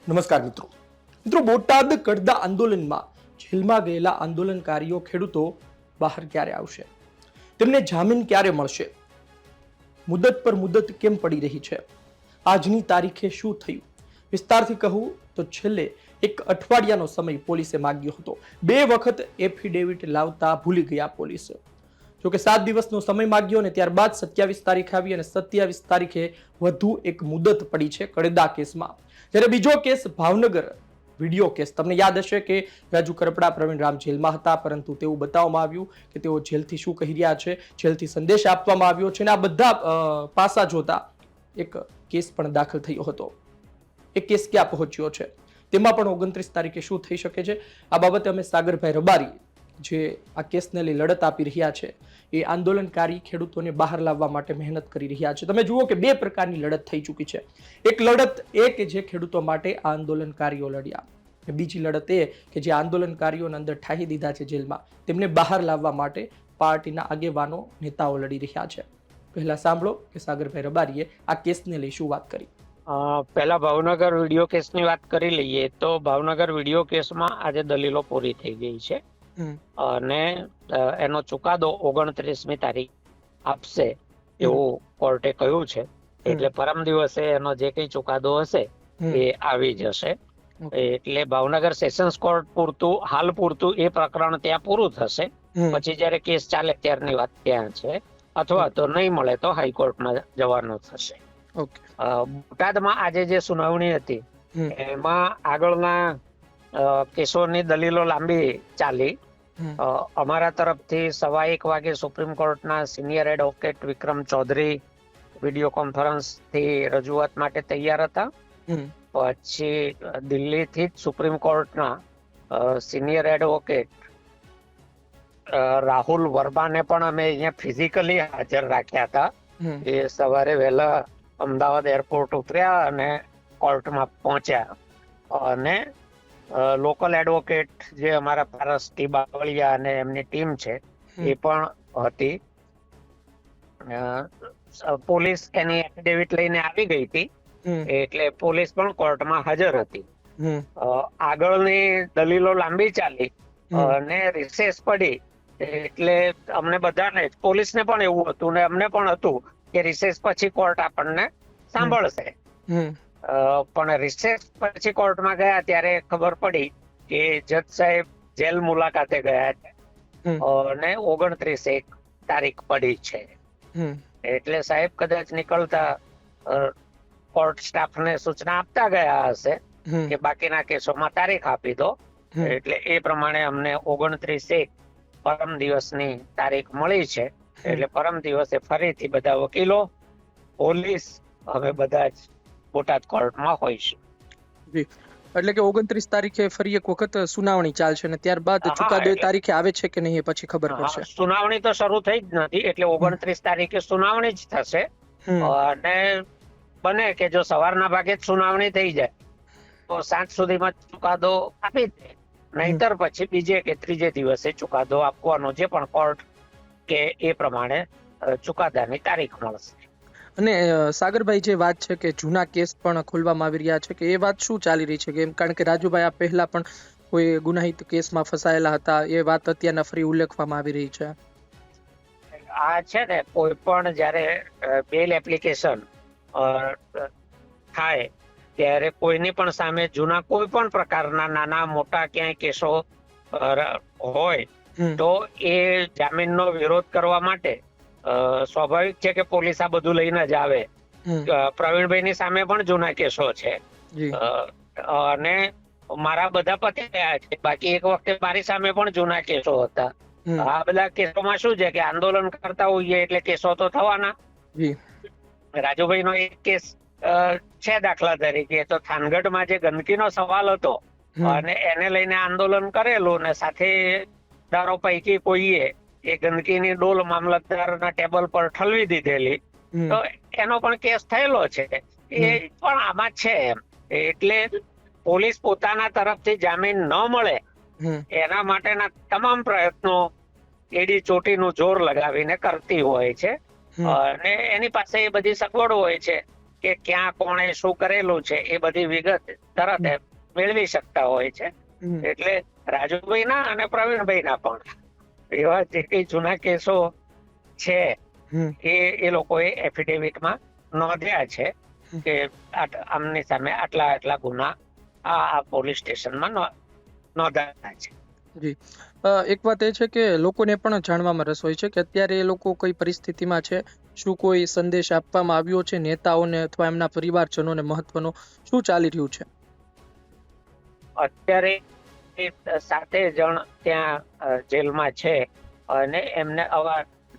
નમસ્કાર મિત્રો બોટાદ કડદા આંદોલનમાં જેલમાં ગયેલા આંદોલનકારીઓ ખેડૂતો બહાર ક્યારે આવશે? તેમને જામીન ક્યારે મળશે? મુદત પર મુદત કેમ પડી રહી છે? આજની તારીખે શું થયું? વિસ્તારથી કહું તો છેલ્લે એક અઠવાડિયાનો સમય પોલીસે માંગ્યો હતો. 2 વખત એફિડેવિટ લાવતા ભૂલી ગયા પોલીસ. જોકે 7 દિવસનો સમય માંગ્યો અને ત્યારબાદ 27 તારીખ આવી અને 27 તારીખે વધુ એક મુદત પડી છે કડદા કેસમાં. જ્યારે બીજો કેસ ભાવનગર વિડીયો કેસ, તમને યાદ હશે કે રાજુ કરપડા, પ્રવીણ રામ જેલમાં હતા, પરંતુ તેવું બતાવવામાં આવ્યું કે તેઓ જેલથી શું કહી રહ્યા છે, જેલથી સંદેશ આપવામાં આવ્યો છે અને આ બધા પાસા જોતા એક કેસ પણ દાખલ થયો હતો. એ કેસ ક્યાં પહોંચ્યો છે, તેમાં પણ 29 તારીખે શું થઈ શકે છે, આ બાબતે અમે સાગરભાઈ રબારી જે આ કેસને લઈ લડત આપી રહ્યા છે, એ આંદોલનકારી ખેડૂતોને બહાર લાવવા માટે મહેનત કરી રહ્યા છે. તમે જુઓ કે 2 પ્રકારની લડત થઈ ચૂકી છે. એક લડત એ કે જે ખેડૂતો માટે આ આંદોલનકારીઓ લડ્યા, બીજી લડત એ કે જે આંદોલનકારીઓને અંદર ઠાહી દીધા છે જેલમાં, તેમને બહાર લાવવા માટે પાર્ટીના આગેવાનો, નેતાઓ લડી રહ્યા છે. પહેલા સાંભળો કે સાગરભાઈ રબારીએ આ કેસને લઈ શું વાત કરી. પહેલા ભાવનગર વિડીયો કેસની વાત કરી લઈએ તો ભાવનગર વિડીયો કેસમાં આજે દલીલો પૂરી થઈ ગઈ છે અને એનો ચુકાદો 29મી તારીખ આપશે એવું કોર્ટે કહ્યું છે. એટલે પરમ દિવસે એનો જે કઈ ચુકાદો હશે એ આવી જશે. એટલે ભાવનગર સેશન્સ કોર્ટ પૂરતું હાલ પૂરતું એ પ્રકરણ ત્યાં પૂરું થશે. પછી જયારે કેસ ચાલે ત્યારની વાત ત્યાં છે, અથવા તો નહીં મળે તો હાઈકોર્ટમાં જવાનું થશે. બોટાદમાં આજે જે સુનાવણી હતી એમાં આગળના કેસોની દલીલો લાંબી ચાલી. અમારા તરફથી 1:15 વાગે સુપ્રીમ કોર્ટના સિનિયર એડવોકેટ વિક્રમ ચૌધરી વિડીયો કોન્ફરન્સ થી રજૂઆત માટે તૈયાર હતા. પછી દિલ્હીથી જ સુપ્રીમ કોર્ટના સિનિયર એડવોકેટ રાહુલ વર્માને પણ અમે અહીંયા ફિઝિકલી હાજર રાખ્યા હતા. એ સવારે વહેલા અમદાવાદ એરપોર્ટ ઉતર્યા અને કોર્ટમાં પહોંચ્યા અને લોકલ એડવોકેટ જે અમારા પારસ ટી બાવળિયા અને એમની ટીમ છે એ પણ હતી. પોલીસ એની એફિડેવિટ લઈને આવી ગઈ હતી, એટલે પોલીસ પણ કોર્ટમાં હાજર હતી. આગળની દલીલો લાંબી ચાલી અને રિસેસ પડી, એટલે અમને બધાને, પોલીસને પણ એવું હતું ને અમને પણ હતું કે રિસેસ પછી કોર્ટ આપણને સાંભળશે. પણ રિસેસ પછી કોર્ટમાં ગયા ત્યારે ખબર પડી કે જજ સાહેબ જેલ મુલાકાતે ગયા છે અને 29 તારીખ પડી છે. એટલે સાહેબ કદાચ નીકળતા કોર્ટ સ્ટાફને સૂચના આપતા ગયા હશે કે બાકીના કેસોમાં તારીખ આપી દો. એટલે એ પ્રમાણે અમને 29 પરમ દિવસની તારીખ મળી છે. એટલે પરમ દિવસે ફરીથી બધા વકીલો, પોલીસ, હવે બધા જ બોટાદ કોર્ટમાં હોઈશું. એટલે કે 29 તારીખે ફરી એક વખત સુનાવણી ચાલશે અને ત્યારબાદ ચુકાદો એ તારીખે આવે છે કે નહીં એ પછી ખબર પડશે. સુનાવણી તો શરૂ થઈ જ નથી, એટલે 29 તારીખે સુનાવણી જ થશે. અને બને કે જો સવારના ભાગે જ સુનાવણી થઈ જાય તો સાંજ સુધીમાં ચુકાદો આપી દે, નહીતર પછી બીજે કે ત્રીજે દિવસે ચુકાદો આપવાનો જે પણ કોર્ટ કે એ પ્રમાણે ચુકાદાની તારીખ મળશે. અને સાગરભાઈ, જે વાત છે કે જૂના કેસ પણ ખોલવામાં આવી રહ્યા છે, કે એ વાત શું ચાલી રહી છે? કે કારણ કે રાજુભાઈ આ પહેલા પણ કોઈ ગુનાહિત કેસમાં ફસાયેલા હતા, એ વાત અત્યારના ફરી ઉલ્લેખવામાં આવી રહી છે. આ છે ને, કોઈ પણ જયારે બેલ એપ્લિકેશન થાય ત્યારે કોઈની પણ સામે જૂના કોઈ પણ પ્રકારના નાના મોટા ક્યાંય કેસો હોય તો એ જામીનનો વિરોધ કરવા માટે સ્વાભાવિક છે કે પોલીસ આ બધું લઈને જ આવે. પ્રવીણભાઈની સામે પણ જૂના કેસો છે અને મારા બધા પતી ગયા છે. બાકી એક વખતે મારી સામે પણ જૂના કેસો હતા. આ બધા કેસોમાં શું છે કે આંદોલન કરતા હોઈએ એટલે કેસો તો થવાના. રાજુભાઈનો એક કેસ છે દાખલા તરીકે, તો થાનગઢમાં જે ગંદકીનો સવાલ હતો અને એને લઈને આંદોલન કરેલું ને સાથે દારો પૈકી કોઈએ એ ગંદકીની ડોલ મામલતદારના ટેબલ પર ઠલવી દીધેલી, તો એનો પણ કેસ થયેલો છે. એ પણ આમાં છે એમ. એટલે પોલીસ પોતાના તરફથી જામીન ન મળે એના માટેના તમામ પ્રયત્નો એડી ચોટીનું જોર લગાવીને કરતી હોય છે અને એની પાસે એ બધી સગવડો હોય છે. કે ક્યાં કોણે શું કરેલું છે એ બધી વિગત તરત મેળવી શકતા હોય છે. એટલે રાજુભાઈ ના અને પ્રવીણભાઈ ના પણ એવા જે કઈ જૂના કેસો છે એ લોકોએ એફિડેવિટમાં નોંધ્યા છે કે આમની સામે આટલા આટલા ગુના આ પોલીસ સ્ટેશનમાં નોંધાયા છે. જી, એક વાત એ છે કે લોકોને પણ જાણવામાં રસ હોય છે કે અત્યારે એ લોકો કઈ પરિસ્થિતિમાં છે, શું કોઈ સંદેશ આપવામાં આવ્યો છે નેતાઓને અથવા એમના પરિવારજનોને મહત્વનો, શું ચાલી રહ્યું છે? અત્યારે 7 જણ ત્યાં જેલમાં છે અને એમને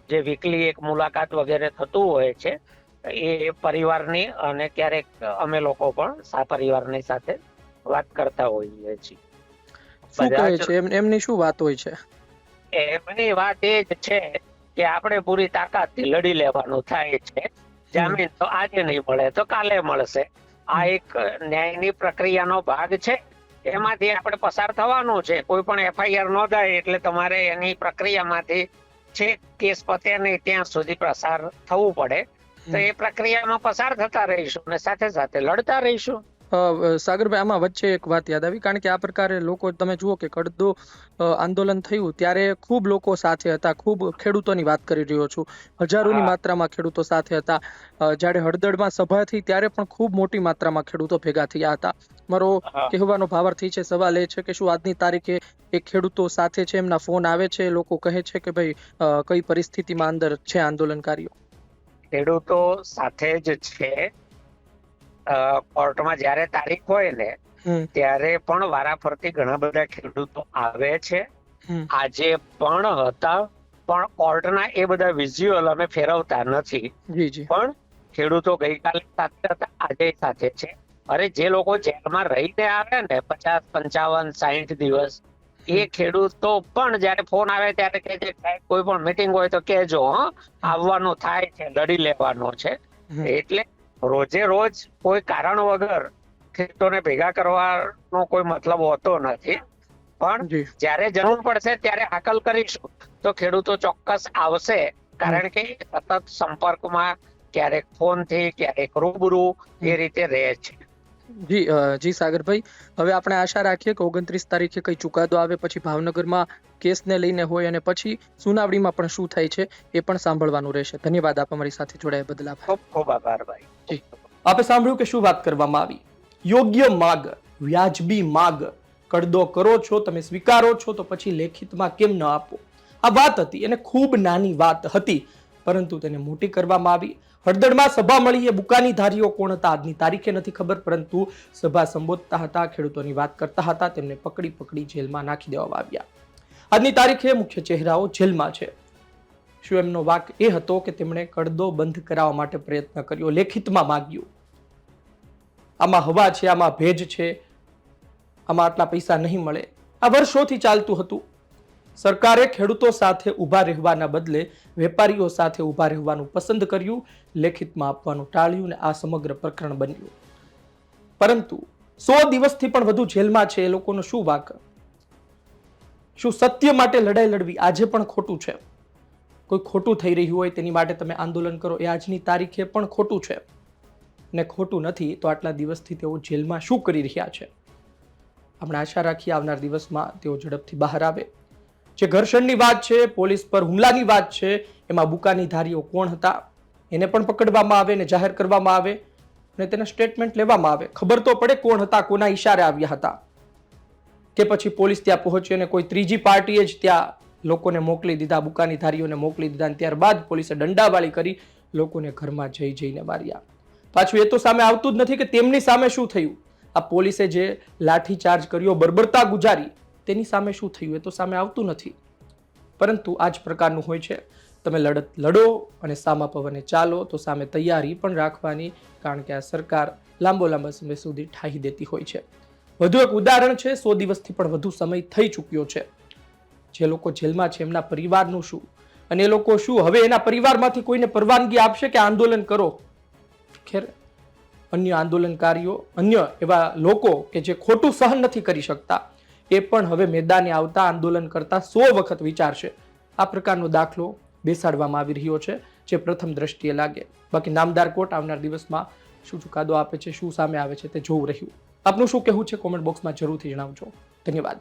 જે વીકલી એક મુલાકાત વગેરે થતું હોય છે એ પરિવારની અને ક્યારેક અમે લોકો પણ સહપરિવારની સાથે વાત કરતા હોઈએ છીએ. શું કહે છે એમની શું વાત હોય છે? એમની વાત એ જ છે કે આપણે પૂરી તાકાતથી લડી લેવાનું થાય છે. જામીન તો આજે નહીં મળે તો કાલે મળશે. આ એક ન્યાયની પ્રક્રિયાનો ભાગ છે, એમાંથી આપણે પસાર થવાનું છે. કોઈ પણ એફઆઈઆર નોંધાય એટલે તમારે એની પ્રક્રિયામાંથી છેક કેસ પતે નહીં ત્યાં સુધી પસાર થવું પડે. તો એ પ્રક્રિયામાં પસાર થતા રહીશું અને સાથે સાથે લડતા રહીશું. સાગરભાઈ, આમાં વચ્ચે એક વાત યાદ આવી, કારણ કે આ પ્રકારે લોકો, તમે જુઓ કે કડદો આંદોલન થયું ત્યારે ખૂબ લોકો સાથે હતા. ખૂબ ખેડૂતોની વાત કરી રહ્યો છું, હજારોની માત્રામાં ખેડૂતો સાથે હતા. જ્યારે હળદળમાં સભા થઈ ત્યારે પણ ખૂબ મોટી માત્રામાં ખેડૂતો ભેગા થયા હતા. મારો કહેવાનો ભાવાર્થ છે, સવાલ એ છે કે શું આજની તારીખે એ ખેડૂતો સાથે છે, એમના ફોન આવે છે, લોકો કહે છે કે ભાઈ કઈ પરિસ્થિતિમાં અંદર છે આંદોલનકારીઓ? ખેડૂતો સાથે જ છે. કોર્ટમાં જયારે તારીખ હોય ને ત્યારે પણ વારાફરતી ઘણા બધા ખેડૂતો આવે છે. આજે પણ હતા, પણ કોર્ટના એ બધા વિઝ્યુઅલ અમે ફેરવતા નથી. પણ ખેડૂતો ગઈકાલે સાથે હતા, આજે સાથે છે. અરે જે લોકો જેલમાં રહીને આવે ને 50, 55, 60 દિવસ, એ ખેડૂતો પણ જયારે ફોન આવે ત્યારે કહે છે કોઈ પણ મીટિંગ હોય તો કહેજો, આવવાનું થાય છે, લડી લેવાનો છે. એટલે રોજે રોજ કોઈ કારણ વગર ખેડૂતોને ભેગા કરવાનો કોઈ મતલબ હોતો નથી. પણ જ્યારે જરૂર પડશે ત્યારે હાકલ કરીશું તો ખેડૂતો ચોક્કસ આવશે, કારણ કે સતત સંપર્કમાં ક્યારેક ફોનથી ક્યારેક રૂબરૂ એ રીતે રહે છે. જી સાગરભાઈ, હવે આપણે આશા રાખીએ કે 29 તારીખે કઈ ચુકાદો આવે, પછી ભાવનગરમાં કેસને લઈને હોય અને પછી સુનાવણીમાં પણ શું થાય છે એ પણ સાંભળવાનું રહેશે. ધન્યવાદ આપ અમારી સાથે જોડાયા બદલ. ખૂબ ખૂબ આભાર ભાઈ. જી, આપે સાંભળ્યું કે શું વાત કરવામાં આવી. યોગ્ય માગ, વ્યાજબી માગ, કડદો કરો છો તમે, સ્વીકારો છો તો પછી લેખિતમાં કેમ ન આપો? આ વાત હતી અને ખૂબ નાની વાત હતી, પરંતુ તેને મોટી કરવામાં આવી. હળદળમાં સભા મળી, એ બુકાની ધારીઓ કોણ હતા આજની તારીખે નથી ખબર, પરંતુ સભા સંબોધતા હતા, ખેડૂતોની વાત કરતા હતા, તેમને પકડી પકડી જેલમાં નાખી દેવામાં આવ્યા. આજની તારીખે મુખ્ય ચહેરાઓ જેલમાં છે. શું એમનો વાક એ હતો કે તેમણે કડદો બંધ કરાવવા માટે પ્રયત્ન કર્યો, લેખિતમાં માંગ્યું? આમાં હવા છે, આમાં ભેજ છે, આમાં આટલા પૈસા નહીં મળે. આ વર્ષોથી ચાલતું હતું. સરકારે ખેડૂતો સાથે ઊભા રહેવાના બદલે વેપારીઓ સાથે ઊભા રહેવાનું પસંદ કર્યું, લેખિતમાં આપવાનું ટાળ્યું અને આ સમગ્ર પ્રકરણ બન્યું. પરંતુ 100 દિવસથી પણ વધુ જેલમાં છે એ લોકોનો શું વાક? શું સત્ય માટે લડાઈ લડવી આજે પણ ખોટું છે? કોઈ ખોટું થઈ રહ્યું હોય તેની માટે તમે આંદોલન કરો, એ આજની તારીખે પણ ખોટું છે. ને ખોટું નથી તો આટલા દિવસથી તેઓ જેલમાં શું કરી રહ્યા છે? આપણે આશા રાખીએ આવનાર દિવસમાં તેઓ ઝડપથી બહાર આવે. જે ઘર્ષણની વાત છે, પોલીસ પર હુમલાની વાત છે, એમાં બુકાની ધારીઓ કોણ હતા એને પણ પકડવામાં આવે ને જાહેર કરવામાં આવે અને તેના સ્ટેટમેન્ટ લેવામાં આવે. ખબર તો પડે કોણ હતા, કોના ઈશારે આવ્યા હતા. કે પછી પોલીસ ત્યાં પહોંચી અને કોઈ ત્રીજી પાર્ટીએ જ ત્યાં લોકોને મોકલી દીધા, બુકાની ધારીઓને મોકલી દીધા, અને ત્યારબાદ પોલીસે દંડાવાળી કરી લોકોને ઘરમાં જઈને માર્યા. પાછું એ તો સામે આવતું જ નથી કે તેમની સામે શું થયું. આ પોલીસે જે લાઠીચાર્જ કર્યો, બર્બરતા ગુજારી, તેની સામે શું થયું એ તો સામે આવતું નથી. પરંતુ આ જ પ્રકારનું હોય છે. તમે લડત લડો અને સામા પવને ચાલો તો સામે તૈયારી પણ રાખવાની, કારણ કે આ સરકાર લાંબા સમય સુધી ઠાહી દેતી હોય છે. વધુ એક ઉદાહરણ છે, 100 દિવસથી પણ વધુ સમય થઈ ચૂક્યો છે. જે લોકો જેલમાં છે એમના પરિવારનું શું? અને એ લોકો શું હવે એના પરિવારમાંથી કોઈને પરવાનગી આપશે કે આંદોલન કરો? ખેર, અન્ય આંદોલનકારીઓ, અન્ય એવા લોકો કે જે ખોટું સહન નથી કરી શકતા, એ પણ હવે મેદાને આવતા આંદોલન કરતા 100 વખત વિચારશે. આ પ્રકારનો દાખલો બેસાડવામાં આવી રહ્યો છે, જે પ્રથમ દ્રષ્ટિએ લાગે. બાકી નામદાર કોર્ટ આવનાર દિવસમાં શું ચુકાદો આપે છે, શું સામે આવે છે તે જોવું રહ્યું. આપનું શું કહેવું છે કોમેન્ટ બોક્સમાં જરૂરથી જણાવજો. ધન્યવાદ.